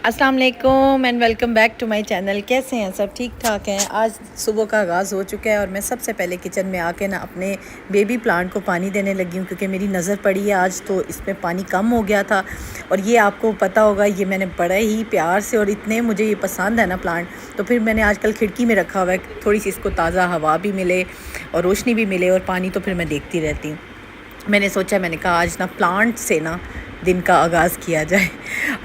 अस्सलाम वालेकुम and welcome back to my channel. कैसे हैं सब? ठीक ठाक हैं। आज सुबह का आगाज़ हो चुका है और मैं सबसे पहले किचन में आके ना अपने बेबी प्लांट को पानी देने लगी हूँ, क्योंकि मेरी नज़र पड़ी है आज तो इसमें पानी कम हो गया था। और ये आपको पता होगा, ये मैंने बड़े ही प्यार से और इतने मुझे ये पसंद है ना प्लांट, तो फिर मैंने आजकल खिड़की में रखा हुआ है, थोड़ी सी इसको ताज़ा हवा भी मिले और रोशनी भी मिले और पानी तो फिर मैं देखती रहती हूँ। मैंने सोचा, मैंने कहा आज ना प्लांट से ना दिन का आगाज़ किया जाए।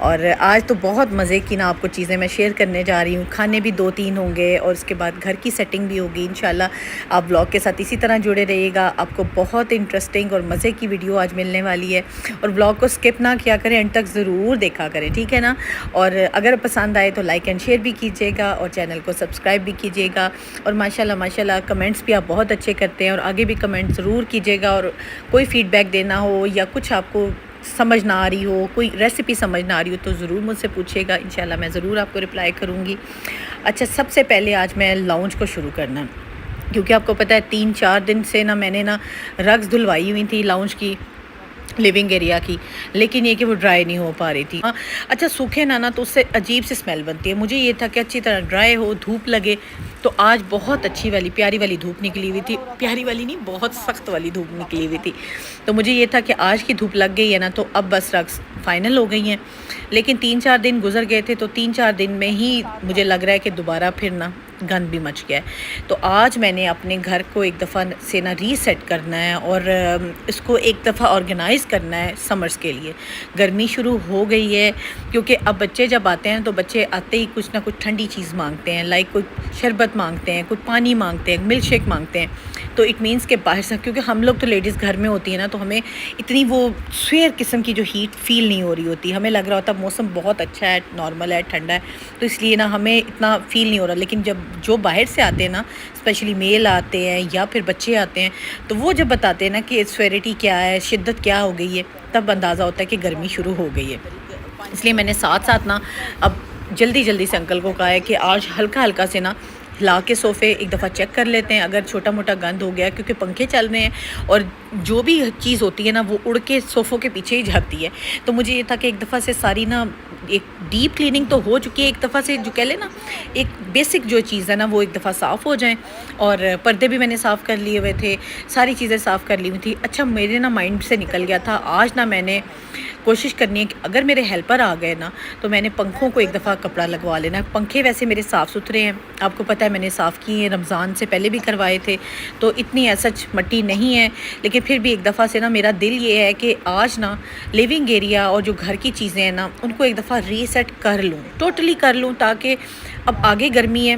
और आज तो बहुत मज़े की ना आपको चीज़ें मैं शेयर करने जा रही हूँ। खाने भी 2-3 होंगे और उसके बाद घर की सेटिंग भी होगी इंशाल्लाह। आप व्लॉग के साथ इसी तरह जुड़े रहिएगा, आपको बहुत इंटरेस्टिंग और मज़े की वीडियो आज मिलने वाली है। और व्लॉग को स्किप ना किया करें, एंड तक ज़रूर देखा करें, ठीक है ना। और अगर पसंद आए तो लाइक एंड शेयर भी कीजिएगा और चैनल को सब्सक्राइब भी कीजिएगा। और माशाल्लाह कमेंट्स भी आप बहुत अच्छे करते हैं और आगे भी कमेंट ज़रूर कीजिएगा। और कोई फ़ीडबैक देना हो या कुछ आपको समझ ना आ रही हो, कोई रेसिपी समझ ना आ रही हो, तो ज़रूर मुझसे पूछिएगा, इंशाल्लाह मैं ज़रूर आपको रिप्लाई करूँगी। अच्छा, सबसे पहले आज मैं लाउंज को शुरू करना है, क्योंकि आपको पता है 3-4 दिन से ना मैंने ना रग्स धुलवाई हुई थी लाउंज की, लिविंग एरिया की, लेकिन ये कि वो ड्राई नहीं हो पा रही थी। हाँ, अच्छा सूखे ना तो उससे अजीब सी स्मेल बनती है। मुझे ये था कि अच्छी तरह ड्राई हो, धूप लगे। तो आज बहुत अच्छी वाली प्यारी वाली धूप निकली हुई थी, प्यारी वाली नहीं, बहुत सख्त वाली धूप निकली हुई थी। तो मुझे ये था कि आज की धूप लग गई है ना, तो अब बस रग्स फाइनल हो गई हैं। लेकिन 3-4 दिन गुजर गए थे, तो 3-4 दिन में ही मुझे लग रहा है कि दोबारा फिर ना गंद भी मच गया है। तो आज मैंने अपने घर को एक दफ़ा से ना रीसेट करना है और इसको एक दफ़ा ऑर्गेनाइज़ करना है समर्स के लिए। गर्मी शुरू हो गई है, क्योंकि अब बच्चे जब आते हैं तो बच्चे आते ही कुछ ना कुछ ठंडी चीज़ मांगते हैं, लाइक कोई शरबत मांगते हैं, कोई पानी मांगते हैं, मिल्क शेक मांगते हैं। तो इट मीन्स के बाहर से, क्योंकि हम लोग तो लेडीज़ घर में होती है ना, तो हमें इतनी वो स्वेयर किस्म की जो हीट फील नहीं हो रही होती। हमें लग रहा होता मौसम बहुत अच्छा है, नॉर्मल है, ठंडा है, तो इसलिए ना हमें इतना फ़ील नहीं हो रहा। लेकिन जब जो बाहर से आते हैं ना, स्पेशली मेल आते हैं या फिर बच्चे आते हैं, तो वो जब बताते हैं ना कि स्वेरिटी क्या है, शिद्दत क्या हो गई है, तब अंदाज़ा होता है कि गर्मी शुरू हो गई है। इसलिए मैंने साथ साथ ना अब जल्दी जल्दी से अंकल को कहा है कि आज हल्का हल्का से ना हिला के सोफ़े एक दफ़ा चेक कर लेते हैं, अगर छोटा मोटा गंद हो गया, क्योंकि पंखे चल रहे हैं और जो भी चीज़ होती है ना वो उड़ के सोफ़ों के पीछे ही जाती है। तो मुझे ये था कि एक दफ़ा से सारी ना एक डीप क्लीनिंग तो हो चुकी है, एक दफ़ा से जो कह ले ना एक बेसिक जो चीज़ है ना वो एक दफ़ा साफ़ हो जाए। और पर्दे भी मैंने साफ़ कर लिए हुए थे, सारी चीज़ें साफ़ कर ली हुई थी। अच्छा, मेरे ना माइंड से निकल गया था, आज ना मैंने कोशिश करनी है कि अगर मेरे हेल्पर आ गए ना, तो मैंने पंखों को एक दफ़ा कपड़ा लगवा लेना है। पंखे वैसे मेरे साफ़ सुथरे हैं, आपको पता है मैंने साफ़ किए हैं, रमज़ान से पहले भी करवाए थे, तो इतनी सच मट्टी नहीं है। लेकिन फिर भी एक दफ़ा से ना मेरा दिल ये है कि आज ना लिविंग एरिया और जो घर की चीज़ें हैं ना, उनको एक दफ़ा रीसेट कर लूँ, टोटली कर लूँ, ताकि अब आगे गर्मी है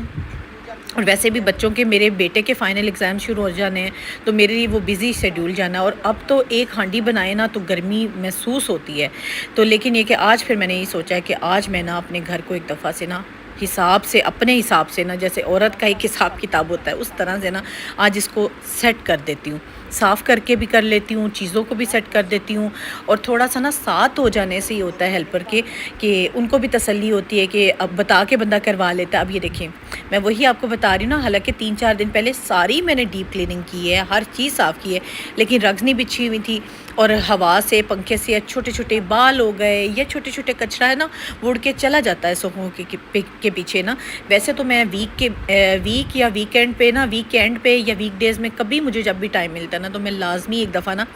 और वैसे भी बच्चों के, मेरे बेटे के फ़ाइनल एग्ज़ाम शुरू हो जाने हैं, तो मेरे लिए वो बिज़ी शेड्यूल जाना है। और अब तो एक हांडी बनाए ना तो गर्मी महसूस होती है। तो लेकिन ये कि आज फिर मैंने ये सोचा है कि आज मैं ना अपने घर को एक दफ़ा से ना हिसाब से, अपने हिसाब से ना, जैसे औरत का एक हिसाब किताब होता है, उस तरह से ना आज इसको सेट कर देती हूँ। साफ़ करके भी कर लेती हूँ, चीज़ों को भी सेट कर देती हूँ। और थोड़ा सा ना साथ हो जाने से ही होता है हेल्पर के, कि उनको भी तसल्ली होती है कि अब बता के बंदा करवा लेता है। अब ये देखें, मैं वही आपको बता रही हूँ ना, हालांकि 3-4 दिन पहले सारी मैंने डीप क्लीनिंग की है, हर चीज़ साफ़ की है, लेकिन रग्स नहीं बिछी हुई थी। और हवा से, पंखे से छोटे छोटे बाल हो गए या छोटे छोटे कचरा है ना, वो उड़ के चला जाता है सोफ़ों के पीछे ना। वैसे तो मैं वीक या वीकेंड पे ना, वीकेंड पे या वीकडेज़ में कभी मुझे जब भी टाइम मिलता है ना, तो मैं लाजमी एक दफ़ा ना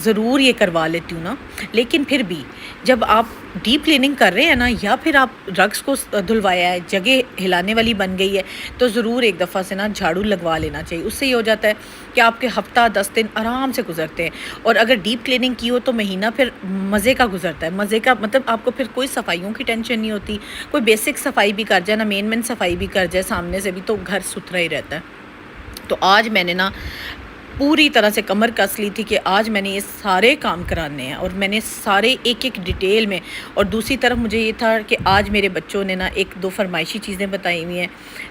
ज़रूर ये करवा लेती हूँ ना। लेकिन फिर भी जब आप डीप क्लीनिंग कर रहे हैं ना, या फिर आप रग्स को धुलवाया है, जगह हिलाने वाली बन गई है, तो ज़रूर एक दफ़ा से ना झाड़ू लगवा लेना चाहिए। उससे ये हो जाता है कि आपके हफ़्ता 10 दिन आराम से गुजरते हैं। और अगर डीप क्लीनिंग की हो तो महीना फिर मज़े का गुजरता है। मज़े का मतलब आपको फिर कोई सफाइयों की टेंशन नहीं होती। कोई बेसिक सफाई भी कर जाए ना, मेन सफाई भी कर जाए सामने से भी, तो घर सुथरा ही रहता है। तो आज मैंने ना पूरी तरह से कमर कस ली थी कि आज मैंने ये सारे काम कराने हैं, और मैंने सारे एक एक डिटेल में। और दूसरी तरफ मुझे ये था कि आज मेरे बच्चों ने ना 1-2 फरमाइशी चीज़ें बताई हुई हैं।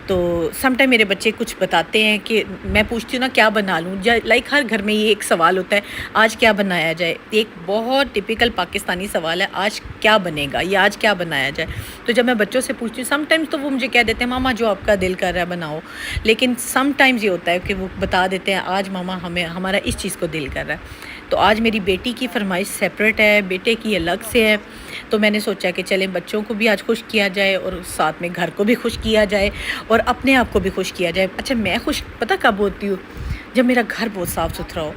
तो समटाइम मेरे बच्चे कुछ बताते हैं कि मैं पूछती हूँ ना क्या बना लूँ, लाइक हर घर में ये एक सवाल होता है, आज क्या बनाया जाए। एक बहुत टिपिकल पाकिस्तानी सवाल है, आज क्या बनेगा या आज क्या बनाया जाए। तो जब मैं बच्चों से पूछती हूँ, समटाइम्स तो वो मुझे कह देते हैं मामा जो आपका दिल कर रहा है बनाओ, लेकिन समटाइम्स ये होता है कि वो बता देते हैं आज मामा हमें हमारा इस चीज़ को दिल कर रहा है। तो आज मेरी बेटी की फरमाइश सेपरेट है, बेटे की अलग से है। तो मैंने सोचा कि चलें बच्चों को भी आज खुश किया जाए और साथ में घर को भी खुश किया जाए और अपने आप को भी खुश किया जाए। अच्छा, मैं खुश पता कब होती हूँ? जब मेरा घर बहुत साफ़ सुथरा हो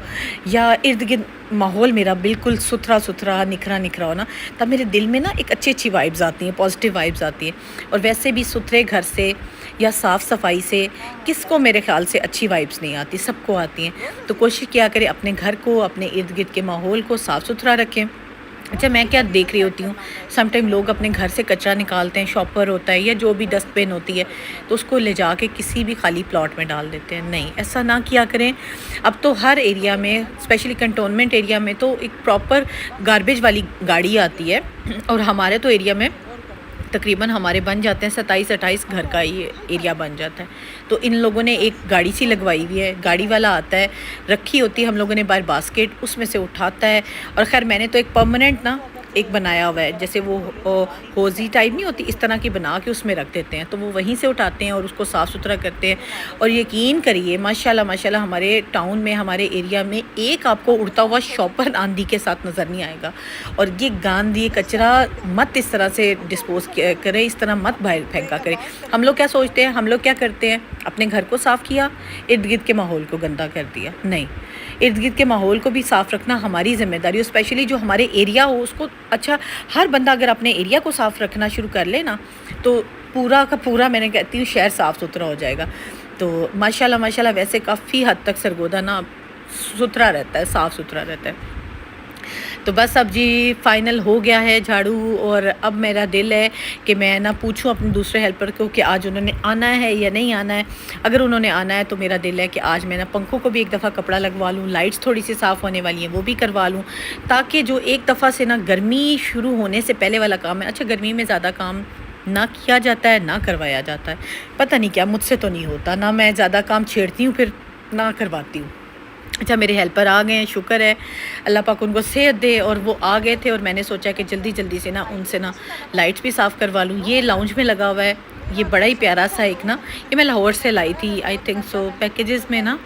या इर्द गिर्द माहौल मेरा बिल्कुल सुथरा निखरा निखरा हो ना, तब मेरे दिल में ना एक अच्छी वाइब्स आती हैं, पॉजिटिव वाइब्स आती हैं। और वैसे भी सुथरे घर से या साफ़ सफाई से किसको मेरे ख्याल से अच्छी वाइब्स नहीं आती, सबको आती हैं। तो कोशिश किया करें अपने घर को, अपने इर्द गिर्द के माहौल को साफ़ सुथरा रखें। अच्छा, मैं क्या देख रही होती हूँ, समटाइम लोग अपने घर से कचरा निकालते हैं, शॉपर होता है या जो भी डस्टबिन होती है, तो उसको ले जा के किसी भी खाली प्लॉट में डाल देते हैं। नहीं, ऐसा ना किया करें। अब तो हर एरिया में, स्पेशली कंटोनमेंट एरिया में, तो एक प्रॉपर गार्बेज वाली गाड़ी आती है और हमारे तो एरिया में तकरीबन हमारे बन जाते हैं 27-28 घर का ये एरिया बन जाता है। तो इन लोगों ने एक गाड़ी सी लगवाई हुई है, गाड़ी वाला आता है, रखी होती है हम लोगों ने बाहर बास्केट, उसमें से उठाता है। और ख़ैर मैंने तो एक परमानेंट ना एक बनाया हुआ है, जैसे वो होज़ी टाइप नहीं होती, इस तरह की बना के उसमें रख देते हैं, तो वो वहीं से उठाते हैं और उसको साफ़ सुथरा करते हैं। और यकीन करिए माशाल्लाह हमारे टाउन में, हमारे एरिया में एक आपको उड़ता हुआ शॉपर आंधी के साथ नज़र नहीं आएगा। और ये गंद, ये कचरा मत इस तरह से डिस्पोज़ करें, इस तरह मत बाहर फेंका करें। हम लोग क्या सोचते हैं, हम लोग क्या करते हैं, अपने घर को साफ़ किया, इर्द गिर्द के माहौल को गंदा कर दिया। नहीं, इर्द गिर्द के माहौल को भी साफ़ रखना हमारी ज़िम्मेदारी है, स्पेशली जो हमारे एरिया हो उसको। अच्छा, हर बंदा अगर अपने एरिया को साफ़ रखना शुरू कर ले ना, तो पूरा का पूरा, मैंने कहती हूँ, शहर साफ़ सुथरा हो जाएगा। तो माशाल्लाह वैसे काफ़ी हद तक सरगोदा ना सुथरा रहता है, साफ़ सुथरा रहता है। तो बस अब जी फ़ाइनल हो गया है झाड़ू, और अब मेरा दिल है कि मैं ना पूछूं अपने दूसरे हेल्पर को कि आज उन्होंने आना है या नहीं आना है। अगर उन्होंने आना है तो मेरा दिल है कि आज मैं ना पंखों को भी एक दफ़ा कपड़ा लगवा लूँ, लाइट्स थोड़ी सी साफ़ होने वाली हैं वो भी करवा लूँ, ताकि जो एक दफ़ा से ना गर्मी शुरू होने से पहले वाला काम है। अच्छा, गर्मी में ज़्यादा काम ना किया जाता है, ना करवाया जाता है, पता नहीं क्या, मुझसे तो नहीं होता, ना मैं ज़्यादा काम छेड़ती हूँ, फिर ना करवाती हूँ। अच्छा, मेरे हेल्पर आ गए हैं, शुक्र है, अल्लाह पाक उनको सेहत दे। और वो आ गए थे और मैंने सोचा कि जल्दी से ना उनसे ना लाइट्स भी साफ़ करवा लूँ। ये लाउंज में लगा हुआ है, ये बड़ा ही प्यारा सा एक ना, ये मैं लाहौर से लाई थी, आई थिंक सो, पैकेजेस में ना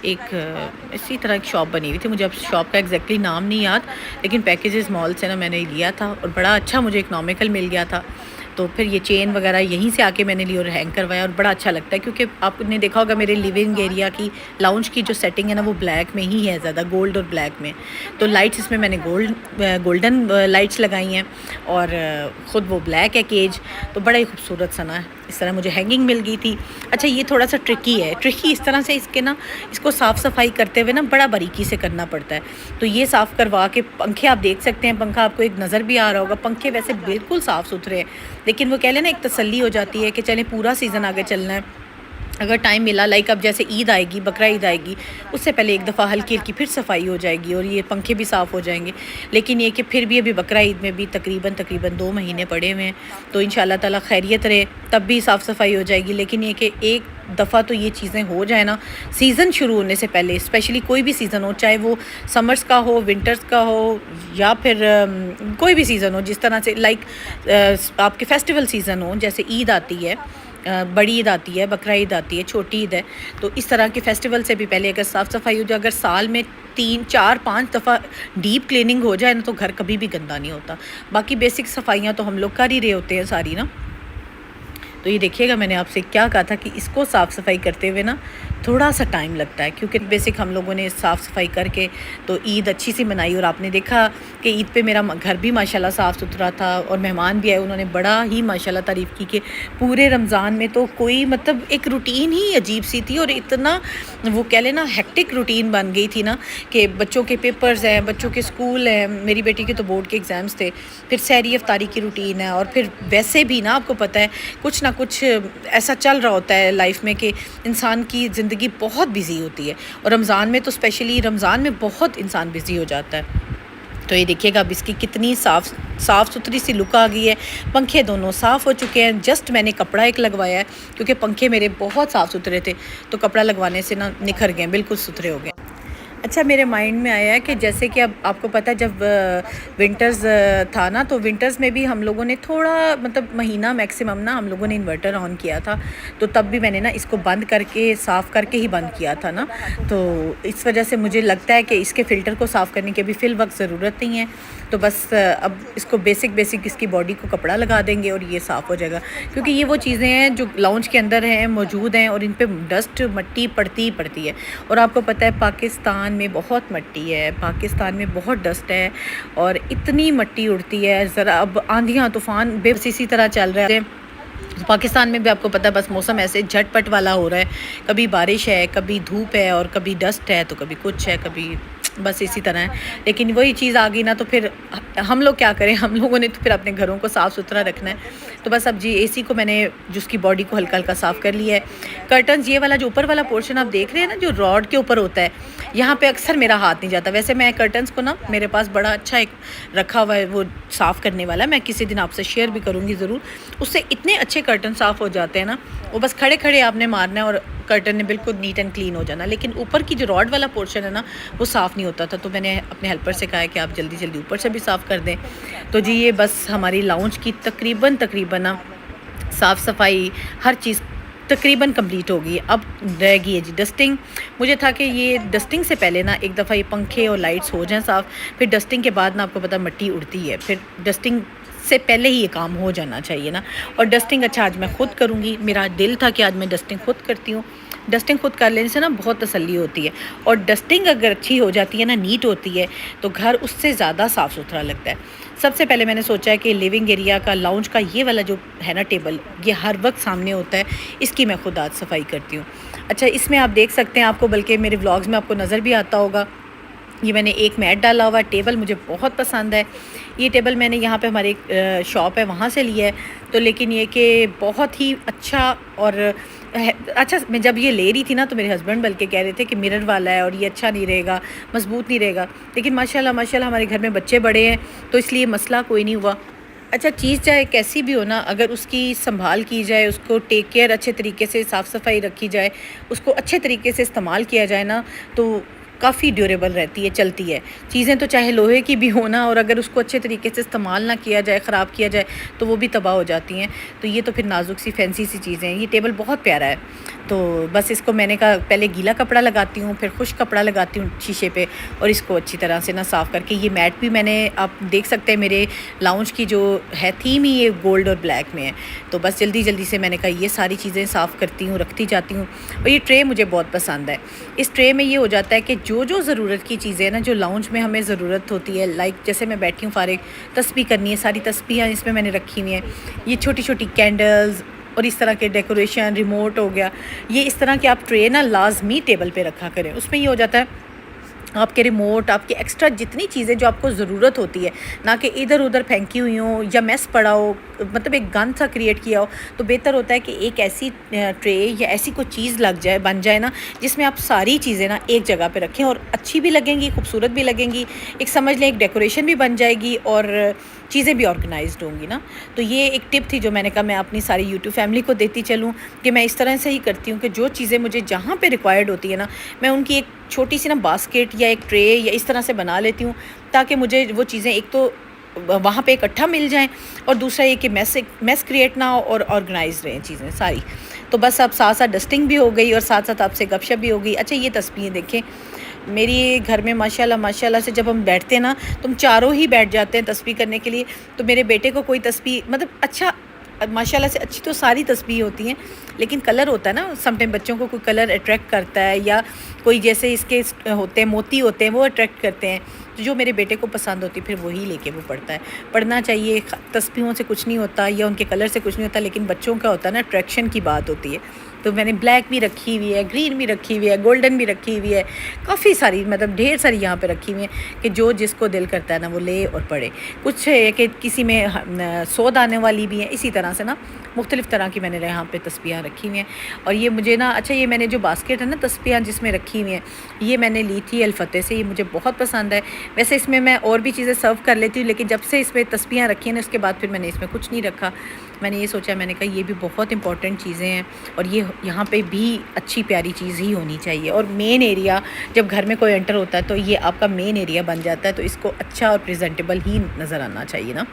एक इसी तरह की शॉप बनी हुई थी, मुझे अब शॉप का एग्जैक्टली नाम नहीं याद, लेकिन पैकेजेस मॉल से ना मैंने लिया था और बड़ा अच्छा मुझे इकनॉमिकल मिल गया था। तो फिर ये चेन वगैरह यहीं से आके मैंने ली और हैंग करवाया, और बड़ा अच्छा लगता है, क्योंकि आपने देखा होगा मेरे लिविंग एरिया की लाउंज की जो सेटिंग है ना, वो ब्लैक में ही है, ज़्यादा गोल्ड और ब्लैक में। तो लाइट्स इसमें मैंने गोल्डन लाइट्स लगाई हैं, और ख़ुद वो ब्लैक है केज, तो बड़ा ही खूबसूरत सा ना इस तरह मुझे हैंगिंग मिल गई थी। अच्छा, ये थोड़ा सा ट्रिकी है, इस तरह से इसके ना, इसको साफ़ सफाई करते हुए ना बड़ा बारीकी से करना पड़ता है। तो ये साफ़ करवा के, पंखे आप देख सकते हैं, पंखा आपको एक नज़र भी आ रहा होगा, पंखे वैसे बिल्कुल साफ़ सुथरे हैं, लेकिन वो कह लें ना, एक तसल्ली हो जाती है कि चलें पूरा सीज़न आगे चलना है। अगर टाइम मिला, लाइक अब जैसे ईद आएगी, बकरा ईद आएगी, उससे पहले एक दफ़ा हल्की हल्की फिर सफाई हो जाएगी और ये पंखे भी साफ़ हो जाएंगे। लेकिन ये कि फिर भी अभी बकरा ईद में भी तकरीबन 2 महीने पड़े हुए हैं, तो इंशाल्लाह ताला खैरियत रहे, तब भी साफ़ सफाई हो जाएगी। लेकिन ये कि एक दफ़ा तो ये चीज़ें हो जाए ना, सीज़न शुरू होने से पहले, स्पेशली कोई भी सीज़न हो, चाहे वो समर्स का हो, विंटर्स का हो, या फिर कोई भी सीज़न हो, जिस तरह से लाइक आपके फेस्टिवल सीज़न हो, जैसे ईद आती है, बड़ी ईद आती है, बकरा ईद आती है, छोटी ईद है, तो इस तरह के फेस्टिवल से भी पहले अगर साफ़ सफाई हो जाए, अगर साल में 3, 4, 5 दफ़ा डीप क्लीनिंग हो जाए ना, तो घर कभी भी गंदा नहीं होता। बाकी बेसिक सफाइयाँ तो हम लोग कर ही रहे होते हैं सारी ना। तो ये देखिएगा, मैंने आपसे क्या कहा था कि इसको साफ़ सफाई करते हुए ना थोड़ा सा टाइम लगता है, क्योंकि बेसिक हम लोगों ने साफ़ सफाई करके तो ईद अच्छी सी मनाई। और आपने देखा कि ईद पे मेरा घर भी माशाल्लाह साफ़ सुथरा था, और मेहमान भी आए, उन्होंने बड़ा ही माशाल्लाह तारीफ़ की कि पूरे रमज़ान में तो कोई, मतलब एक रूटीन ही अजीब सी थी, और इतना वो कह लेना हेक्टिक रूटीन बन गई थी ना, कि बच्चों के पेपर्स हैं, बच्चों के स्कूल हैं, मेरी बेटी के तो बोर्ड के एग्ज़ाम्स थे, फिर सहरी अफ्तारी की रूटीन है, और फिर वैसे भी ना आपको पता है कुछ ना कुछ ऐसा चल रहा होता है लाइफ में कि इंसान की ज़िंदगी बहुत बिज़ी होती है, और रमज़ान में तो स्पेशली रमज़ान में बहुत इंसान बिज़ी हो जाता है। तो ये देखिएगा अब इसकी कितनी साफ़ सुथरी सी लुक आ गई है। पंखे दोनों साफ़ हो चुके हैं, जस्ट मैंने कपड़ा एक लगवाया है, क्योंकि पंखे मेरे बहुत साफ़ सुथरे थे, तो कपड़ा लगवाने से ना निखर गए, बिल्कुल सुथरे हो गए। अच्छा, मेरे माइंड में आया है कि जैसे कि अब आपको पता है, जब विंटर्स था ना, तो विंटर्स में भी हम लोगों ने थोड़ा, मतलब महीना मैक्सिमम ना, हम लोगों ने इन्वर्टर ऑन किया था, तो तब भी मैंने ना इसको बंद करके, साफ़ करके ही बंद किया था ना। तो इस वजह से मुझे लगता है कि इसके फ़िल्टर को साफ़ करने की अभी फ़िल वक्त ज़रूरत नहीं है, तो बस अब इसको बेसिक इसकी बॉडी को कपड़ा लगा देंगे और ये साफ़ हो जाएगा, क्योंकि ये वो चीज़ें हैं जो लाउंज के अंदर हैं, मौजूद हैं, और इन पे डस्ट मट्टी पड़ती ही पड़ती है। और आपको पता है पाकिस्तान में बहुत मट्टी है, पाकिस्तान में बहुत डस्ट है और इतनी मट्टी उड़ती है। ज़रा अब आंधियाँ तूफ़ान बेबस इसी तरह चल रहा है। पाकिस्तान में भी आपको पता है बस मौसम ऐसे झटपट वाला हो रहा है, कभी बारिश है, कभी धूप है, और कभी डस्ट है, तो कभी कुछ है, कभी बस इसी तरह है। लेकिन वही चीज़ आ गई ना, तो फिर हम लोग क्या करें, हम लोगों ने तो फिर अपने घरों को साफ़ सुथरा रखना है। तो बस अब जी एसी को मैंने जिसकी बॉडी को हल्का हल्का साफ़ कर लिया है। कर्टन्स, ये वाला जो ऊपर वाला पोर्शन आप देख रहे हैं ना, जो रॉड के ऊपर होता है, यहाँ पे अक्सर मेरा हाथ नहीं जाता। वैसे मैं कर्टन्स को ना, मेरे पास बड़ा अच्छा एक रखा हुआ है वो साफ़ करने वाला, मैं किसी दिन आपसे शेयर भी करूँगी ज़रूर। उससे इतने अच्छे कर्टन साफ़ हो जाते हैं ना, वो बस खड़े खड़े आपने मारना है और कर्टन ने बिल्कुल नीट एंड क्लीन हो जाना। लेकिन ऊपर की जो रॉड वाला पोर्शन है ना, वो साफ़ नहीं होता था, तो मैंने अपने हेल्पर से कहा है कि आप जल्दी जल्दी ऊपर से भी साफ़ कर दें। तो जी ये बस हमारी लाउंज की तकरीबन ना साफ़ सफाई हर चीज़ तकरीबन कंप्लीट होगी। अब रह गई है जी डस्टिंग। मुझे था कि ये डस्टिंग से पहले ना एक दफ़ा ये पंखे और लाइट्स हो जाएं साफ़, फिर डस्टिंग के बाद ना आपको पता मट्टी उड़ती है, फिर डस्टिंग से पहले ही ये काम हो जाना चाहिए ना। और डस्टिंग अच्छा आज मैं ख़ुद करूँगी, मेरा दिल था कि आज मैं डस्टिंग ख़ुद करती हूँ। डस्टिंग खुद कर लेने से ना बहुत तसल्ली होती है, और डस्टिंग अगर अच्छी हो जाती है ना, नीट होती है, तो घर उससे ज़्यादा साफ़ सुथरा लगता है। सबसे पहले मैंने सोचा है कि लिविंग एरिया का, लाउंज का ये वाला जो है ना टेबल, ये हर वक्त सामने होता है, इसकी मैं खुद आज सफाई करती हूँ। अच्छा, इसमें आप देख सकते हैं, आपको बल्कि मेरे व्लॉग्स में आपको नज़र भी आता होगा, ये मैंने एक मैट डाला हुआ। टेबल मुझे बहुत पसंद है। ये टेबल मैंने यहाँ पे हमारी एक शॉप है वहाँ से लिया है। तो लेकिन ये कि बहुत ही अच्छा और अच्छा, मैं जब ये ले रही थी ना, तो मेरे हस्बैंड बल्कि कह रहे थे कि मिरर वाला है और ये अच्छा नहीं रहेगा, मजबूत नहीं रहेगा। लेकिन माशाल्लाह माशाल्लाह हमारे घर में बच्चे बड़े हैं, तो इसलिए मसला कोई नहीं हुआ। अच्छा, चीज़ चाहे कैसी भी हो ना, अगर उसकी संभाल की जाए, उसको टेक केयर अच्छे तरीके से, साफ़ सफाई रखी जाए, उसको अच्छे तरीके से इस्तेमाल किया जाए ना, तो काफ़ी ड्यूरेबल रहती है, चलती है। चीज़ें तो चाहे लोहे की भी हो ना, और अगर उसको अच्छे तरीके से इस्तेमाल ना किया जाए, ख़राब किया जाए, तो वो भी तबाह हो जाती हैं। तो ये तो फिर नाजुक सी फैंसी सी चीज़ें हैं। ये टेबल बहुत प्यारा है। तो बस इसको मैंने कहा पहले गीला कपड़ा लगाती हूँ, फिर खुश्क कपड़ा लगाती हूँ शीशे पे, और इसको अच्छी तरह से ना साफ़ करके, ये मैट भी मैंने, आप देख सकते हैं मेरे लाउंज की जो है थीम ही ये गोल्ड और ब्लैक में है। तो बस जल्दी जल्दी से मैंने कहा ये सारी चीज़ें साफ़ करती हूँ, रखती जाती हूँ। और ये ट्रे मुझे बहुत पसंद है। इस ट्रे में ये हो जाता है कि जो ज़रूरत की चीज़ें ना, जो लाउंज में हमें ज़रूरत होती है, लाइक जैसे मैं बैठी हूँ फारिग, तस्बीह करनी है, सारी तस्बीहां इसमें मैंने रखी हुई हैं। ये छोटी छोटी कैंडल्स और इस तरह के डेकोरेशन, रिमोट हो गया, ये इस तरह के आप ट्रे ना लाजमी टेबल पे रखा करें। उसमें ये हो जाता है आपके रिमोट, आपकी एक्स्ट्रा जितनी चीज़ें जो आपको ज़रूरत होती है, ना कि इधर उधर फेंकी हुई हो या मैस पड़ा हो, मतलब एक गंद सा क्रिएट किया हो, तो बेहतर होता है कि एक ऐसी ट्रे या ऐसी कोई चीज़ बन जाए ना, जिसमें आप सारी चीज़ें ना एक जगह पे रखें, और अच्छी भी लगेंगी, खूबसूरत भी लगेंगी, एक समझ लें एक डेकोरेशन भी बन जाएगी, और चीज़ें भी ऑर्गेनाइज्ड होंगी ना। तो ये एक टिप थी जो मैंने कहा मैं अपनी सारी यूट्यूब फैमिली को देती चलूँ, कि मैं इस तरह से ही करती हूँ कि जो चीज़ें मुझे जहाँ पे रिक्वायर्ड होती है ना, मैं उनकी एक छोटी सी ना बास्केट या एक ट्रे या इस तरह से बना लेती हूँ, ताकि मुझे वो चीज़ें एक तो वहाँ पे इकट्ठा मिल जाएं, और दूसरा ये कि मैस क्रिएट ना हो और ऑर्गेनाइज रहें चीज़ें सारी। तो बस अब साथ साथ डस्टिंग भी हो गई और साथ साथ आपसे गपशप भी हो गई। अच्छा, ये तस्वीरें देखें मेरी घर में, माशाल्लाह माशाल्लाह से जब हम बैठते हैं ना, तो हम चारों ही बैठ जाते हैं तस्बीह करने के लिए। तो मेरे बेटे को कोई तस्बीह, मतलब अच्छा माशाल्लाह से अच्छी तो सारी तस्बीह होती हैं, लेकिन कलर होता है ना, समटाइम बच्चों को कोई कलर अट्रैक्ट करता है, या कोई जैसे इसके होते हैं मोती होते हैं वो अट्रैक्ट करते हैं। तो जो मेरे बेटे को पसंद होती है फिर वही लेके वो पढ़ता है। पढ़ना चाहिए, तस्बीहों से कुछ नहीं होता या उनके कलर से कुछ नहीं होता, लेकिन बच्चों का होता है ना, अट्रैक्शन की बात होती है। तो मैंने ब्लैक भी रखी हुई है, ग्रीन भी रखी हुई है, गोल्डन भी रखी हुई है, काफ़ी सारी, मतलब ढेर सारी यहाँ पे रखी हुई हैं कि जो जिसको दिल करता है ना वो ले और पढ़े। कुछ है कि किसी में 100 दाने वाली भी हैं, इसी तरह से ना मुख्तलिफ़ तरह की मैंने यहाँ पे तस्बीहां रखी हुई हैं। और ये मुझे ना, अच्छा ये मैंने जो बास्केट है ना तस्बीहां जिसमें रखी हुई हैं, ये मैंने ली थी अल-फतेह से, ये मुझे बहुत पसंद है। वैसे इसमें मैं और भी चीज़ें सर्व कर लेती हूँ, लेकिन जब से इसमें तस्बीहां रखी हैं ना, उसके बाद फिर मैंने इसमें कुछ नहीं रखा। मैंने ये सोचा, मैंने कहा ये भी बहुत इंपॉर्टेंट चीज़ें हैं, और ये यहाँ पे भी अच्छी प्यारी चीज़ ही होनी चाहिए। और मेन एरिया, जब घर में कोई एंटर होता है तो ये आपका मेन एरिया बन जाता है, तो इसको अच्छा और प्रेजेंटेबल ही नज़र आना चाहिए ना।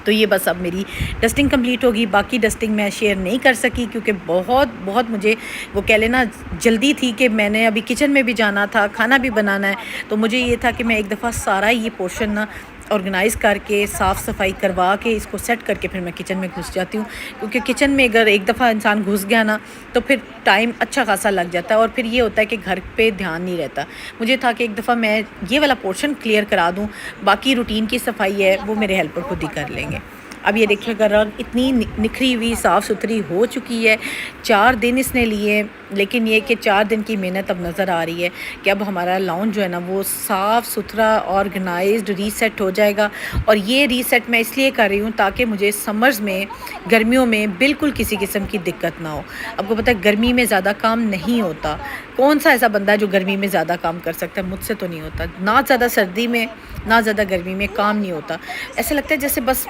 तो ये बस अब मेरी डस्टिंग कंप्लीट होगी। बाकी डस्टिंग मैं शेयर नहीं कर सकी क्योंकि बहुत मुझे वो कह लेना जल्दी थी कि मैंने अभी किचन में भी जाना था, खाना भी बनाना है। तो मुझे ये था कि मैं एक दफ़ा सारा ये पोर्शन ना ऑर्गेनाइज़ करके साफ़ सफाई करवा के इसको सेट करके फिर मैं किचन में घुस जाती हूँ, क्योंकि किचन में अगर एक दफ़ा इंसान घुस गया ना तो फिर टाइम अच्छा खासा लग जाता है और फिर ये होता है कि घर पे ध्यान नहीं रहता। मुझे था कि एक दफ़ा मैं ये वाला पोर्शन क्लियर करा दूँ, बाकी रूटीन की सफाई है वो मेरे हेल्पर खुद ही कर लेंगे। अब ये देखिएगा रंग इतनी निखरी हुई साफ़ सुथरी हो चुकी है। 4 दिन इसने लिए, लेकिन ये कि 4 दिन की मेहनत अब नज़र आ रही है कि अब हमारा लाउंज जो है ना वो साफ़ सुथरा ऑर्गेनाइज्ड रीसेट हो जाएगा। और ये रीसेट मैं इसलिए कर रही हूँ ताकि मुझे समर्स में, गर्मियों में बिल्कुल किसी किस्म की दिक्कत ना हो। आपको पता है गर्मी में ज़्यादा काम नहीं होता। कौन सा ऐसा बंदा है जो गर्मी में ज़्यादा काम कर सकता है? मुझसे तो नहीं होता। ना ज़्यादा सर्दी में ना ज़्यादा गर्मी में काम नहीं होता। ऐसे लगता है जैसे बस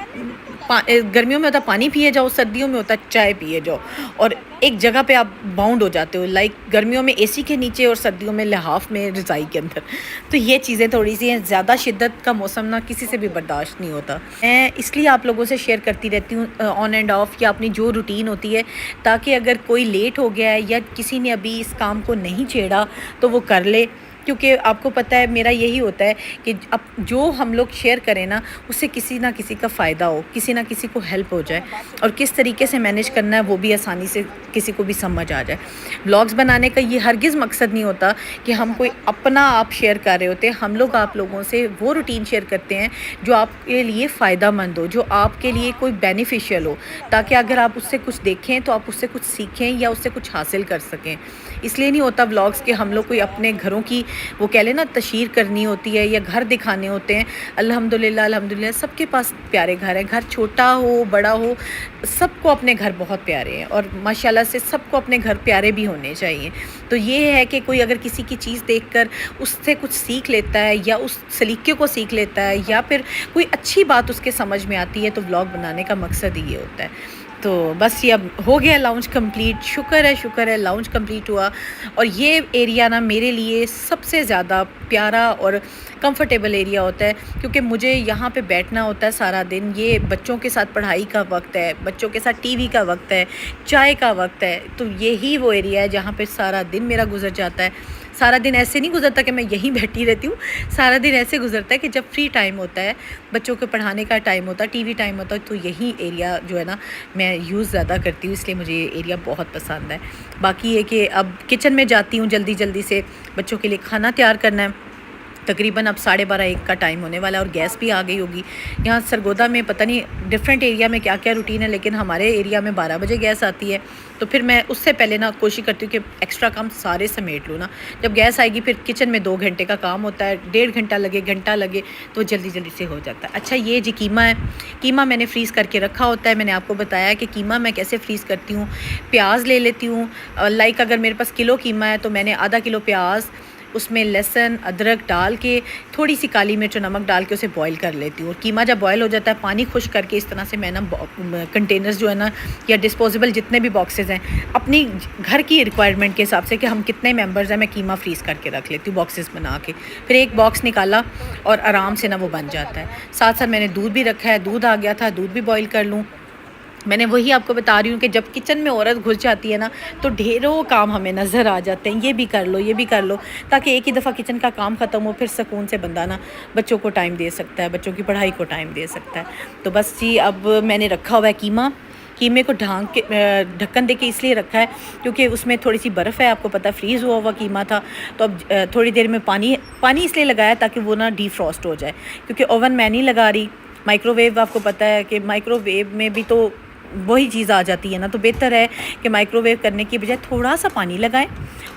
गर्मियों में होता पानी पिए जाओ, सर्दियों में होता चाय पिए जाओ, और एक जगह पे आप बाउंड हो जाते हो, लाइक गर्मियों में एसी के नीचे और सर्दियों में लिहाफ में रज़ाई के अंदर। तो ये चीज़ें थोड़ी सी हैं। ज़्यादा शिद्दत का मौसम ना किसी से भी बर्दाश्त नहीं होता। मैं इसलिए आप लोगों से शेयर करती रहती हूँ ऑन एंड ऑफ, या अपनी जो रूटीन होती है, ताकि अगर कोई लेट हो गया है या किसी ने अभी इस काम को नहीं छेड़ा तो वो कर ले। क्योंकि आपको पता है मेरा यही होता है कि अब जो हम लोग शेयर करें ना उससे किसी ना किसी का फ़ायदा हो, किसी ना किसी को हेल्प हो जाए, और किस तरीके से मैनेज करना है वो भी आसानी से किसी को भी समझ आ जाए। व्लॉग्स बनाने का ये हरगिज़ मकसद नहीं होता कि हम कोई अपना आप शेयर कर रहे होते हैं। हम लोग आप लोगों से वो रूटीन शेयर करते हैं जो आपके लिए फ़ायदा मंद हो, जो आपके लिए कोई बेनिफिशियल हो, ताकि अगर आप उससे कुछ देखें तो आप उससे कुछ सीखें या उससे कुछ हासिल कर सकें। इसलिए नहीं होता व्लॉग्स के हम लोग कोई अपने घरों की वो कह लें ना तशहीर करनी होती है या घर दिखाने होते हैं। अल्हम्दुलिल्लाह अल्हम्दुलिल्लाह सबके पास प्यारे घर हैं। घर छोटा हो बड़ा हो, सबको अपने घर बहुत प्यारे हैं, और माशाल्लाह से सबको अपने घर प्यारे भी होने चाहिए। तो ये है कि कोई अगर किसी की चीज़ देखकर उससे कुछ सीख लेता है या उस सलीके को सीख लेता है या फिर कोई अच्छी बात उसके समझ में आती है, तो व्लॉग बनाने का मकसद ही ये होता है। तो बस ये अब हो गया लाउंज कंप्लीट। शुक्र है लाउंज कंप्लीट हुआ। और ये एरिया ना मेरे लिए सबसे ज़्यादा प्यारा और कंफर्टेबल एरिया होता है, क्योंकि मुझे यहाँ पे बैठना होता है सारा दिन। ये बच्चों के साथ पढ़ाई का वक्त है, बच्चों के साथ टीवी का वक्त है, चाय का वक्त है। तो यही वो एरिया है जहाँ पे सारा दिन मेरा गुजर जाता है। सारा दिन ऐसे नहीं गुजरता कि मैं यहीं बैठी रहती हूँ। सारा दिन ऐसे गुजरता है कि जब फ्री टाइम होता है, बच्चों के पढ़ाने का टाइम होता है, टीवी टाइम होता है, तो यही एरिया जो है ना मैं यूज़ ज़्यादा करती हूँ। इसलिए मुझे ये एरिया बहुत पसंद है। बाकी ये कि अब किचन में जाती हूँ जल्दी से, बच्चों के लिए खाना तैयार करना है। तकरीबन अब 12:30-1 का टाइम होने वाला है और गैस भी आ गई होगी। यहाँ सरगोदा में पता नहीं डिफरेंट एरिया में क्या क्या रूटीन है, लेकिन हमारे एरिया में 12 बजे गैस आती है। तो फिर मैं उससे पहले ना कोशिश करती हूँ कि एक्स्ट्रा काम सारे समेट लूँ ना। जब गैस आएगी फिर किचन में 2 घंटे का काम होता है, 1.5 घंटा लगे, घंटा लगे, तो जल्दी से हो जाता है। अच्छा ये जी कीमा है, कीमा मैंने फ्रीज़ करके रखा होता है। मैंने आपको बताया कि कीमा मैं कैसे फ्रीज़ करती हूँ। प्याज ले लेती हूँ, लाइक अगर मेरे पास किलो कीमा है तो मैंने आधा किलो प्याज, उसमें लहसुन अदरक डाल के, थोड़ी सी काली मिर्च और नमक डाल के उसे बॉईल कर लेती हूँ। और कीमा जब बॉईल हो जाता है, पानी खुश करके इस तरह से मैं ना कंटेनर्स जो है ना या डिस्पोजेबल जितने भी बॉक्सेस हैं, अपनी घर की रिक्वायरमेंट के हिसाब से कि हम कितने मेंबर्स हैं, मैं कीमा फ्रीज़ करके रख लेती हूँ बॉक्सेस बना के। फिर एक बॉक्स निकाला और आराम से ना वो बन जाता है। साथ साथ मैंने दूध भी रखा है, दूध आ गया था, दूध भी बॉईल कर लूँ। मैंने वही आपको बता रही हूँ कि जब किचन में औरत घुस जाती है ना तो ढेरों काम हमें नज़र आ जाते हैं। ये भी कर लो, ये भी कर लो, ताकि एक ही दफ़ा किचन का काम ख़त्म हो, फिर सुकून से बंदा ना बच्चों को टाइम दे सकता है, बच्चों की पढ़ाई को टाइम दे सकता है। तो बस जी अब मैंने रखा हुआ है कीमा। कीमे को ढक्कन दे के इसलिए रखा है क्योंकि उसमें थोड़ी सी बर्फ़ है, आपको पता फ्रीज़ हुआ हुआ कीमा था। तो अब थोड़ी देर में पानी इसलिए लगाया ताकि वो ना डीफ्रॉस्ट हो जाए, क्योंकि ओवन मैं नहीं लगा रही। माइक्रोवेव आपको पता है कि माइक्रोवेव में भी तो वही चीज़ आ जाती है ना, तो बेहतर है कि माइक्रोवेव करने की बजाय थोड़ा सा पानी लगाएं।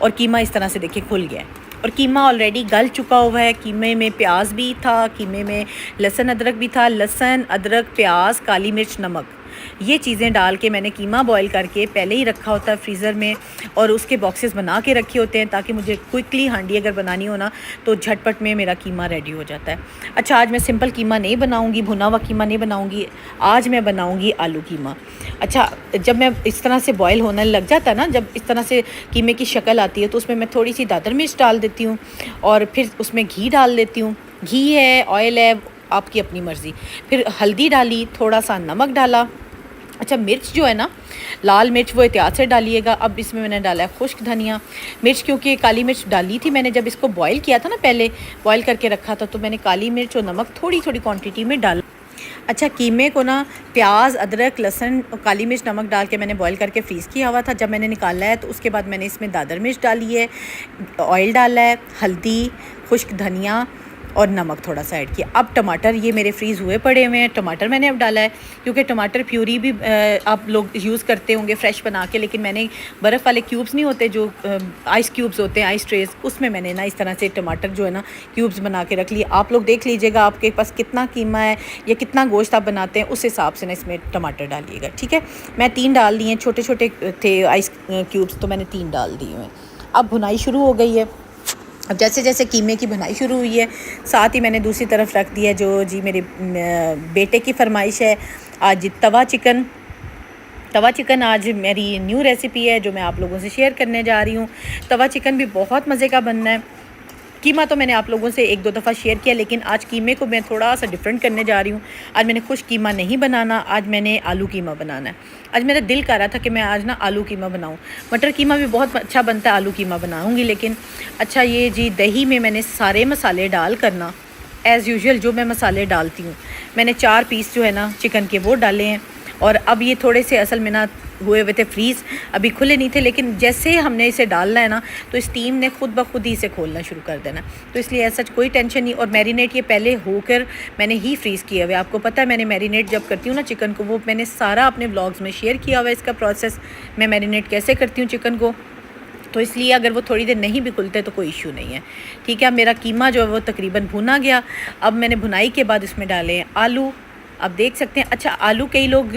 और कीमा इस तरह से देखिए खुल गया है और कीमा ऑलरेडी गल चुका हुआ है। कीमे में प्याज भी था, कीमे में लहसुन अदरक भी था। लहसुन अदरक प्याज काली मिर्च नमक, ये चीज़ें डाल के मैंने कीमा बॉईल करके पहले ही रखा होता है फ्रीज़र में, और उसके बॉक्सेस बना के रखे होते हैं ताकि मुझे क्विकली हांडी अगर बनानी हो ना तो झटपट में मेरा कीमा रेडी हो जाता है। अच्छा आज मैं सिंपल कीमा नहीं बनाऊंगी, भुना हुआ कीमा नहीं बनाऊंगी, आज मैं बनाऊंगी आलू कीमा। अच्छा जब मैं इस तरह से बॉईल होने लग जाता है ना, जब इस तरह से कीमे की शक्ल आती है, तो उसमें मैं थोड़ी सी दादर मिर्च डाल देती हूँ और फिर उसमें घी डाल देती हूँ। घी है, ऑयल है, आपकी अपनी मर्ज़ी। फिर हल्दी डाली, थोड़ा सा नमक डाला, अच्छा, मिर्च जो है ना, लाल मिर्च वो एहतियात से डालिएगा। अब इसमें मैंने डाला है खुश्क धनिया। मिर्च क्योंकि काली मिर्च डाली थी मैंने जब इसको बॉईल किया था ना, पहले बॉईल करके रखा था, तो मैंने काली मिर्च और नमक थोड़ी थोड़ी क्वांटिटी में डाला। अच्छा, कीमे को ना प्याज, अदरक, लहसुन और काली मिर्च, नमक डाल के मैंने बॉईल करके फ्रीज़ किया हुआ था। जब मैंने निकाला है तो उसके बाद मैंने इसमें दादर मिर्च डाली है, ऑयल डाला है, हल्दी, खुश्क धनिया और नमक थोड़ा सा ऐड किया। अब टमाटर ये मेरे फ्रीज़ हुए पड़े हुए हैं, टमाटर मैंने अब डाला है, क्योंकि टमाटर प्यूरी भी आप लोग यूज़ करते होंगे फ्रेश बना के, लेकिन मैंने बर्फ़ वाले क्यूब्स नहीं होते जो आइस क्यूब्स होते हैं, आइस ट्रेस, उसमें मैंने ना इस तरह से टमाटर जो है ना क्यूब्स बना के रख लिए। आप लोग देख लीजिएगा आपके पास कितना कीमा है या कितना गोश्त आप बनाते हैं, उस हिसाब से ना इसमें टमाटर डालिएगा, ठीक है। मैं 3 डाल दिए, छोटे छोटे थे आइस क्यूब्स, तो मैंने 3 डाल दिए हैं। अब भुनाई शुरू हो गई है। अब जैसे जैसे कीमे की भुनाई शुरू हुई है, साथ ही मैंने दूसरी तरफ रख दिया जो जी मेरे बेटे की फरमाइश है, आज तवा चिकन आज मेरी न्यू रेसिपी है जो मैं आप लोगों से शेयर करने जा रही हूँ। तवा चिकन भी बहुत मज़े का बनना है। कीमा तो मैंने आप लोगों से 1-2 दफ़ा शेयर किया, लेकिन आज कीमे को मैं थोड़ा सा डिफरेंट करने जा रही हूँ। आज मैंने खुश कीमा नहीं बनाना, आज मैंने आलू कीमा बनाना है। आज मेरा दिल कर रहा था कि मैं आज ना आलू कीमा बनाऊँ। मटर कीमा भी बहुत अच्छा बनता है, आलू कीमा बनाऊँगी, लेकिन अच्छा ये जी दही में मैंने सारे मसाले डाल करना एज़ यूजुअल जो मैं मसाले डालती हूँ, मैंने 4 पीस जो है ना चिकन के वो डाले हैं। और अब ये थोड़े से असल में ना हुए हुए थे फ्रीज़, अभी खुले नहीं थे, लेकिन जैसे हमने इसे डालना है ना तो स्टीम ने खुद ब खुद ही इसे खोलना शुरू कर देना, तो इसलिए ऐसा कोई टेंशन नहीं। और मैरिनेट ये पहले होकर मैंने ही फ्रीज़ किया हुआ है। आपको पता है मैंने मैरिनेट जब करती हूँ ना चिकन को, वो मैंने सारा अपने व्लॉग्स में शेयर किया हुआ है इसका प्रोसेस, मैं मैरिनेट कैसे करती हूँ चिकन को, तो इसलिए अगर वो थोड़ी देर नहीं भी खुलते तो कोई इशू नहीं है, ठीक है। मेरा कीमा जो है वो तकरीबन भुना गया। अब मैंने भुनाई के बाद इसमें डाले हैं आलू, आप देख सकते हैं। अच्छा, आलू कई लोग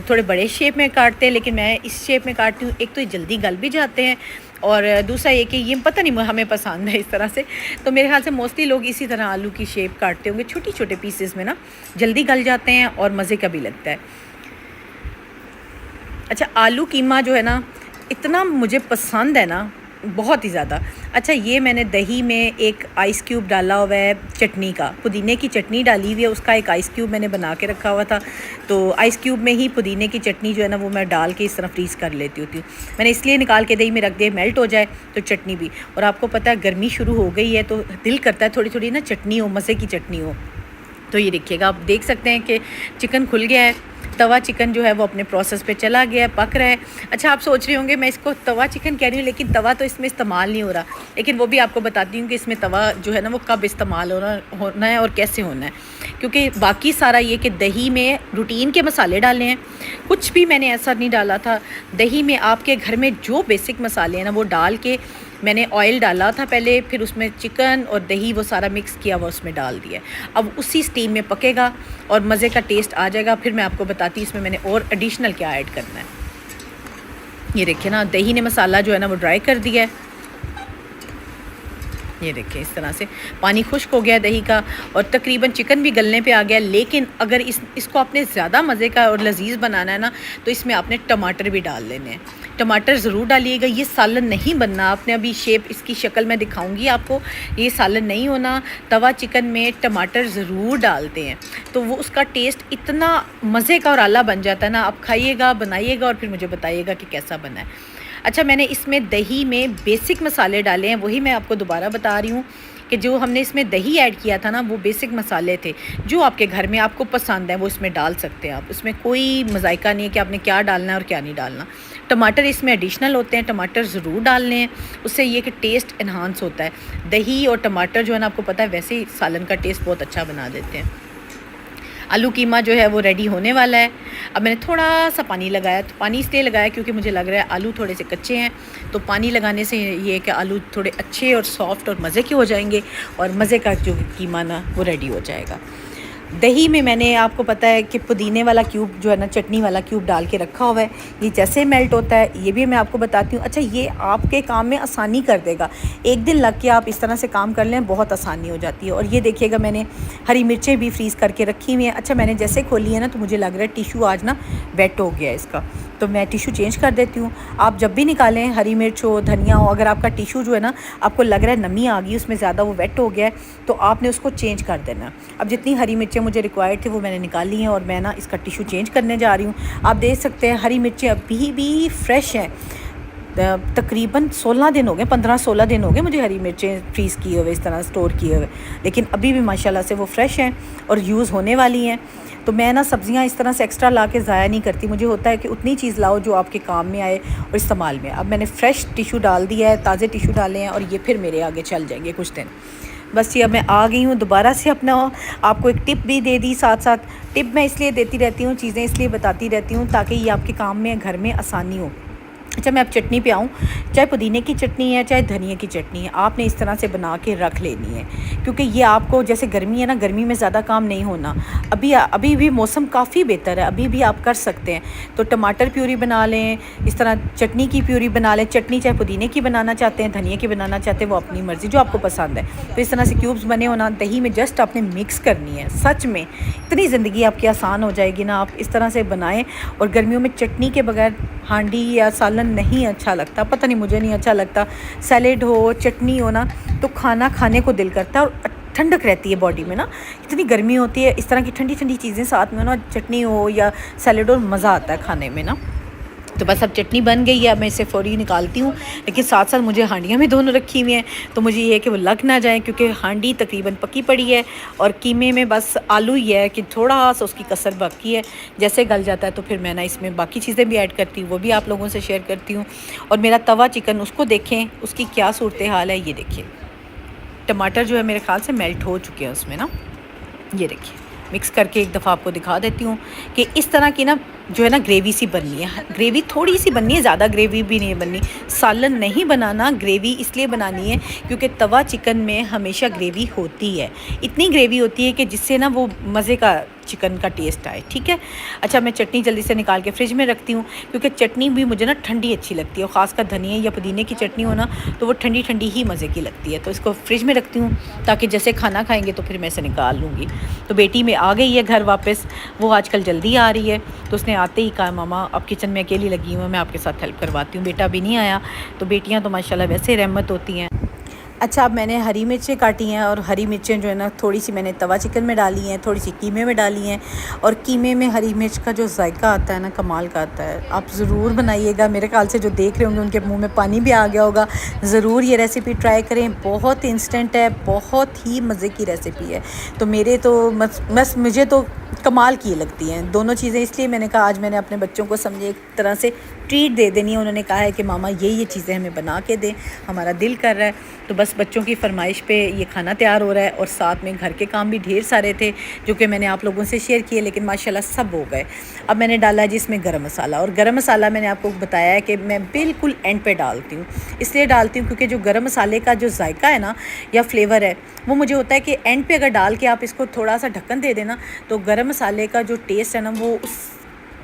थोड़े बड़े शेप में काटते हैं, लेकिन मैं इस शेप में काटती हूँ। एक तो ये जल्दी गल भी जाते हैं, और दूसरा ये कि ये पता नहीं हमें पसंद है इस तरह से, तो मेरे ख्याल से मोस्टली लोग इसी तरह आलू की शेप काटते होंगे, छोटे छोटे पीसेस में ना, जल्दी गल जाते हैं और मज़े का भी लगता है। अच्छा, आलू कीमा जो है ना इतना मुझे पसंद है ना, बहुत ही ज़्यादा। अच्छा, ये मैंने दही में एक आइस क्यूब डाला हुआ है चटनी का, पुदीने की चटनी डाली हुई है, उसका एक आइस क्यूब मैंने बना के रखा हुआ था, तो आइस क्यूब में ही पुदीने की चटनी जो है ना वो मैं डाल के इस तरह फ्रीज़ कर लेती होती हूँ। मैंने इसलिए निकाल के दही में रख दिया, मेल्ट हो जाए तो चटनी भी। और आपको पता है गर्मी शुरू हो गई है, तो दिल करता है थोड़ी थोड़ी ना चटनी हो, मज़े की चटनी हो। तो ये देखिएगा, आप देख सकते हैं कि चिकन खुल गया है, तवा चिकन जो है वो अपने प्रोसेस पे चला गया है, पक रहा है। अच्छा, आप सोच रहे होंगे मैं इसको तवा चिकन कह रही हूँ, लेकिन तवा तो इसमें इस्तेमाल नहीं हो रहा, लेकिन वो भी आपको बताती हूँ कि इसमें तवा जो है ना वो कब इस्तेमाल होना है और कैसे होना है। क्योंकि बाकी सारा ये कि दही में रूटीन के मसाले डाले हैं, कुछ भी मैंने ऐसा नहीं डाला था। दही में आपके घर में जो बेसिक मसाले हैं ना वो डाल के मैंने ऑयल डाला था पहले, फिर उसमें चिकन और दही वो सारा मिक्स किया हुआ उसमें डाल दिया। अब उसी स्टीम में पकेगा और मज़े का टेस्ट आ जाएगा। फिर मैं आपको बताती हूँ इसमें मैंने और एडिशनल क्या ऐड करना है। ये देखिए ना, दही ने मसाला जो है ना वो ड्राई कर दिया है। ये देखिए इस तरह से पानी खुश्क हो गया दही का, और तकरीबन चिकन भी गलने पे आ गया। लेकिन अगर इसको आपने ज़्यादा मज़े का और लजीज बनाना है ना, तो इसमें आपने टमाटर भी डाल लेने हैं। टमाटर ज़रूर डालिएगा, ये सालन नहीं बनना आपने, अभी शेप इसकी शक्ल मैं दिखाऊंगी आपको, ये सालन नहीं होना। तवा चिकन में टमाटर ज़रूर डालते हैं तो वो उसका टेस्ट इतना मज़े का और आला बन जाता है ना। आप खाइएगा, बनाइएगा और फिर मुझे बताइएगा कि कैसा बना है। अच्छा, मैंने इसमें दही में बेसिक मसाले डाले हैं, वही मैं आपको दोबारा बता रही हूँ कि जो हमने इसमें दही ऐड किया था ना वो बेसिक मसाले थे, जो आपके घर में आपको पसंद है वो इसमें डाल सकते हैं आप। उसमें कोई मज़ाइका नहीं है कि आपने क्या डालना है और क्या नहीं डालना। टमाटर इसमें एडिशनल होते हैं, टमाटर ज़रूर डालने हैं, उससे ये कि टेस्ट इन्हांस होता है। दही और टमाटर जो है ना आपको पता है वैसे ही सालन का टेस्ट बहुत अच्छा बना देते हैं। आलू कीमा जो है वो रेडी होने वाला है। अब मैंने थोड़ा सा पानी लगाया, तो पानी इसलिए लगाया क्योंकि मुझे लग रहा है आलू थोड़े से कच्चे हैं, तो पानी लगाने से ये है कि आलू थोड़े अच्छे और सॉफ्ट और मज़े के हो जाएंगे और मज़े का जो कीमा ना वो रेडी हो जाएगा। दही में मैंने आपको पता है कि पुदीने वाला क्यूब जो है ना, चटनी वाला क्यूब डाल के रखा हुआ है। ये जैसे मेल्ट होता है ये भी मैं आपको बताती हूँ। अच्छा, ये आपके काम में आसानी कर देगा, एक दिन लग के आप इस तरह से काम कर लें, बहुत आसानी हो जाती है। और ये देखिएगा मैंने हरी मिर्चें भी फ्रीज़ करके रखी हुई हैं। अच्छा, मैंने जैसे खोली है ना तो मुझे लग रहा है टिशू आज ना वेट हो गया है इसका, तो मैं टिशू चेंज कर देती हूँ। आप जब भी निकालें, हरी मिर्च हो, धनिया हो, अगर आपका टिशू जो है ना आपको लग रहा है नमी आ गई उसमें ज़्यादा, वो वेट हो गया है, तो आपने उसको चेंज कर देना। अब जितनी हरी मिर्चें मिर्चें मुझे रिक्वायर्ड थी वो मैंने निकाल ली हैं और मैं ना इसका टिशू चेंज करने जा रही हूँ। आप देख सकते हैं हरी मिर्चें अभी भी फ्रेश हैं। तकरीबन 16 दिन हो गए, 15-16 दिन हो गए मुझे हरी मिर्चें फ्रीज़ किए हुए, इस तरह स्टोर किए हुए, लेकिन अभी भी माशाल्लाह से वो फ्रेश हैं और यूज़ होने वाली हैं। तो मैं ना सब्ज़ियाँ इस तरह से एक्स्ट्रा ला के ज़ाया नहीं करती। मुझे होता है कि उतनी चीज़ लाओ जो आपके काम में आए और इस्तेमाल में। अब मैंने फ़्रेश टिशू डाल दिया है, ताज़े टिशू डाले हैं और ये फिर मेरे आगे चल जाएंगे कुछ दिन। बस ये अब मैं आ गई हूँ दोबारा से अपना आपको एक टिप भी दे दी साथ साथ। टिप मैं इसलिए देती रहती हूँ, चीज़ें इसलिए बताती रहती हूँ ताकि ये आपके काम में घर में आसानी हो। अच्छा, मैं अब चटनी पे आऊँ। चाहे पुदीने की चटनी है चाहे धनिया की चटनी है, आपने इस तरह से बना के रख लेनी है, क्योंकि ये आपको, जैसे गर्मी है ना, गर्मी में ज़्यादा काम नहीं होना। अभी भी मौसम काफ़ी बेहतर है, अभी भी आप कर सकते हैं। तो टमाटर प्यूरी बना लें, इस तरह चटनी की प्यूरी बना लें। चटनी चाहे पुदीने की बनाना चाहते हैं, धनिया की बनाना चाहते हैं, वो अपनी मर्ज़ी, जो आपको पसंद है। तो इस तरह से क्यूब्स बने होना, दही में जस्ट आपने मिक्स करनी है। सच में इतनी ज़िंदगी आपकी आसान हो जाएगी ना, आप इस तरह से बनाएं। और गर्मियों में चटनी के बगैर हांडी या सालन नहीं अच्छा लगता, पता नहीं, मुझे नहीं अच्छा लगता। सैलेड हो, चटनी हो ना, तो खाना खाने को दिल करता है और ठंडक रहती है बॉडी में ना। इतनी गर्मी होती है, इस तरह की ठंडी ठंडी चीज़ें साथ में हो ना, चटनी हो या सैलेड हो, मज़ा आता है खाने में ना। तो बस अब चटनी बन गई है, अब मैं इसे फ़ौरी निकालती हूँ। लेकिन साथ साथ मुझे हांडियाँ भी दोनों रखी हुई हैं, तो मुझे ये है कि वो लग ना जाए, क्योंकि हांडी तकरीबन पकी पड़ी है और कीमे में बस आलू ही है कि थोड़ा सा उसकी कसर बाकी है। जैसे गल जाता है तो फिर मैं ना इसमें बाकी चीज़ें भी ऐड करती हूँ, वो भी आप लोगों से शेयर करती हूँ। और मेरा तवा चिकन, उसको देखें उसकी क्या सूरत हाल है। ये देखिए टमाटर जो है मेरे ख्याल से मेल्ट हो चुके हैं उसमें ना। ये देखिए मिक्स करके एक दफ़ा आपको दिखा देती हूँ कि इस तरह की ना जो है ना ग्रेवी सी बननी है। ग्रेवी थोड़ी सी बननी है, ज़्यादा ग्रेवी भी नहीं बननी। सालन नहीं बनाना, ग्रेवी इसलिए बनानी है क्योंकि तवा चिकन में हमेशा ग्रेवी होती है। इतनी ग्रेवी होती है कि जिससे ना वो मज़े का चिकन का टेस्ट आए, ठीक है। अच्छा, मैं चटनी जल्दी से निकाल के फ्रिज में रखती हूँ, क्योंकि चटनी भी मुझे ना ठंडी अच्छी लगती है, और ख़ासकर धनिया या पुदीने की चटनी हो ना, तो वो ठंडी ठंडी ही मज़े की लगती है। तो इसको फ्रिज में रखती हूँ ताकि जैसे खाना खाएंगे तो फिर मैं इसे निकाल लूँगी। तो बेटी में आ गई है घर वापस, वो आजकल जल्दी आ रही है, तो उसने आते ही कहा, मामा अब किचन में अकेली लगी हूँ, मैं आपके साथ हेल्प करवाती हूँ। बेटा भी नहीं आया, तो बेटियाँ तो माशाल्लाह वैसे रहमत होती हैं। अच्छा, अब मैंने हरी मिर्चें काटी हैं, और हरी मिर्चें जो है ना थोड़ी सी मैंने तवा चिकन में डाली हैं, थोड़ी सी कीमे में डाली हैं। और कीमे में हरी मिर्च का जो जायका आता है ना, कमाल का आता है। आप ज़रूर बनाइएगा। मेरे ख्याल से जो देख रहे होंगे उनके मुंह में पानी भी आ गया होगा। ज़रूर ये रेसिपी ट्राई करें, बहुत इंस्टेंट है, बहुत ही मज़े की रेसिपी है। तो मेरे तो बस मुझे तो कमाल की लगती हैं दोनों चीज़ें, इसलिए मैंने कहा आज मैंने अपने बच्चों को समझे एक तरह से ट्रीट दे देनी है। उन्होंने कहा है कि मामा ये चीज़ें हमें बना के दें, हमारा दिल कर रहा है। तो बस बच्चों की फरमाइश पे ये खाना तैयार हो रहा है, और साथ में घर के काम भी ढेर सारे थे जो कि मैंने आप लोगों से शेयर किए, लेकिन माशाल्लाह सब हो गए। अब मैंने डाला जिसमें गरम मसाला, और गरम मसाला मैंने आपको बताया है कि मैं बिल्कुल एंड पे डालती हूँ। इसलिए डालती हूँ क्योंकि जो गरम मसाले का जो जायका है ना या फ्लेवर है, वो मुझे होता है कि एंड पे अगर डाल के आप इसको थोड़ा सा ढक्कन दे देना, तो गरम मसाले का जो टेस्ट है ना, वो उस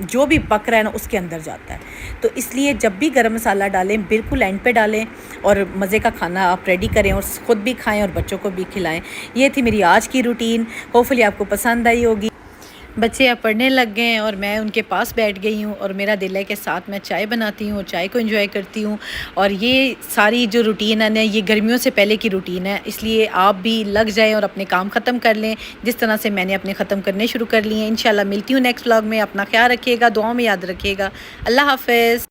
जो भी पक रहा है ना उसके अंदर जाता है। तो इसलिए जब भी गरम मसाला डालें बिल्कुल एंड पे डालें, और मज़े का खाना आप रेडी करें और ख़ुद भी खाएं और बच्चों को भी खिलाएं। ये थी मेरी आज की रूटीन, होपफुली आपको पसंद आई होगी। बच्चे अब पढ़ने लग गए हैं और मैं उनके पास बैठ गई हूँ, और मेरा दिल है कि साथ मैं चाय बनाती हूँ, चाय को एंजॉय करती हूँ। और ये सारी जो रूटीन है ना, ये गर्मियों से पहले की रूटीन है, इसलिए आप भी लग जाएं और अपने काम ख़त्म कर लें जिस तरह से मैंने अपने ख़त्म करने शुरू कर लिए हैं। इंशाल्लाह मिलती हूँ नेक्स्ट व्लॉग में। अपना ख्याल रखिएगा, दुआओं में याद रखिएगा। अल्लाह हाफ़िज़।